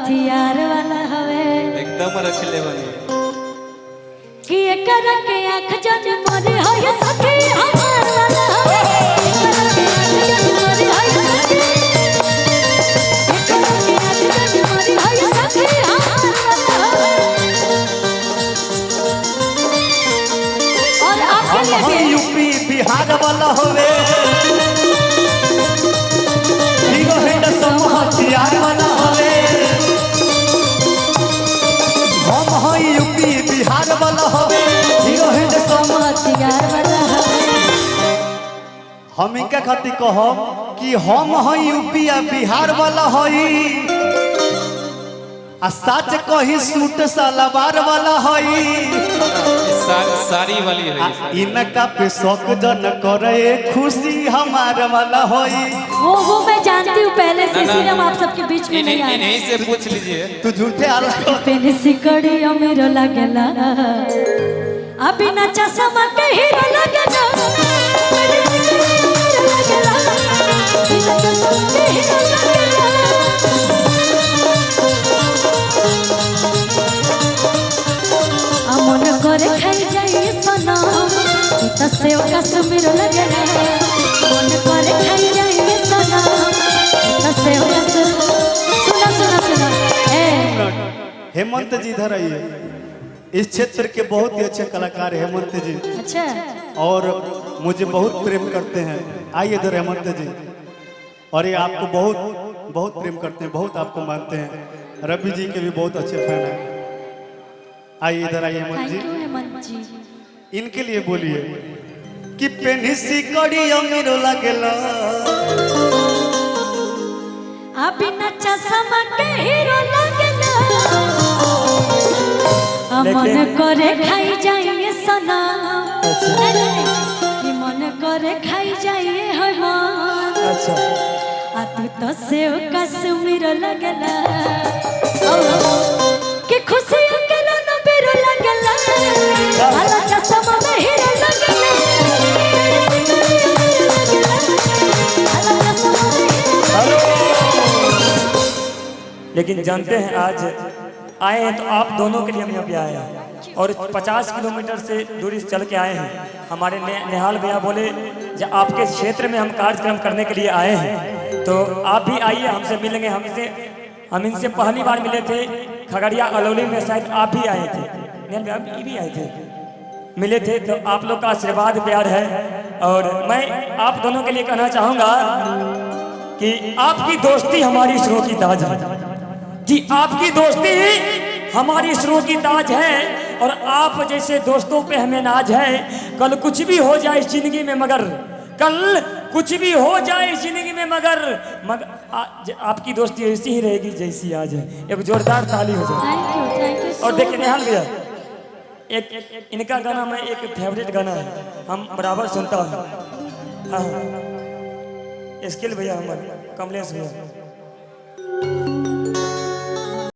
हथियार वाला हवे एकदम रख ले बनी कि एकर के आँख जन मोरे होय सखी हमार वाला हवे एकर के आँख जन मोरे होय सखी एकर के आँख जन मोरे होय सखी हमार वाला हवे। और आपके लिए यूपी बिहार वाला हवे हीरो हेड सब हथियार वाला हवे हम हई यूपी बिहार वाला हवे हीरो हेड सब हथियार वाला हवे। हम इनका खातिर कहब कि हम हई यूपी आ बिहार वाला हई आ सच कही सूट सलवार वाला हई साड़ी वाली है इनका पे शौक जन करे खुशी हमार वाला होई वो मैं जानती हूँ पहले से, इसलिए हम आप सबके बीच में नहीं आए। इन्हीं से पूछ लीजिए तू झूठे आला पेन सिकड़ी अमीरो लगला अभी ना चश्मा के हीरो लगला पेन सिकड़ी अमीरो लगला बिना चश्मा के हीरो लगला। मन करे खाई जाई सना त सेव कश्मीर लगला मन करे खाई जाई सना त सेव सुना सुना सुना ए हेमंत जी इधर आइए इस क्षेत्र के बहुत ही अच्छे कलाकार हेमंत जी अच्छा और मुझे बहुत प्रेम करते हैं आइए इधर हेमंत जी और ये आपको बहुत बहुत प्रेम करते हैं बहुत आपको मानते हैं रवि जी के भी बहुत अच्छे फैन हैं आइए इधर आइए हेमंत थैंक जी यू हेमंत जी। इनके लिए बोलिए कि पेनी सिकड़ी अमीरो लगेला अभी न चश्मा के हीरो लगला मन करे खाई जाइए सना कि मन करे खाई जाइए हो मन अच्छा आ तू तो सेव कश्मीर लगला कि खुशी के रन बेरो लगला वाला चश्मा में हीरो लगला लेकिन जानते हैं आज आए हैं तो आप दोनों के लिए हम यहाँ पे आए हैं और 50 किलोमीटर से दूरी से चल के आए हैं। हमारे निहाल भैया बोले जब आपके क्षेत्र में हम कार्यक्रम करने के लिए आए हैं तो आप भी आइए हमसे मिलेंगे। हम इनसे पहली बार मिले थे खगड़िया अलौली में, शायद आप भी आए थे निहाल भैया भी आए थे मिले थे। तो आप लोग का आशीर्वाद प्यार है और मैं आप दोनों के लिए कहना चाहूँगा कि आपकी दोस्ती हमारी शुरू की ताज है जी, आपकी दोस्ती हमारी शुरू की ताज है और आप जैसे दोस्तों पे हमें नाज है। कल कुछ भी हो जाए इस जिंदगी में मगर कल कुछ भी हो जाए इस जिंदगी में मगर आपकी दोस्ती ऐसी ही रहेगी जैसी आज है। एक जोरदार ताली हो जाए। थैंक यू और देखिए निहाल भैया एक इनका गाना मैं एक फेवरेट गाना है हम बराबर सुनता हूँ। हाँ स्किल भैया हमारे कमलेश भैया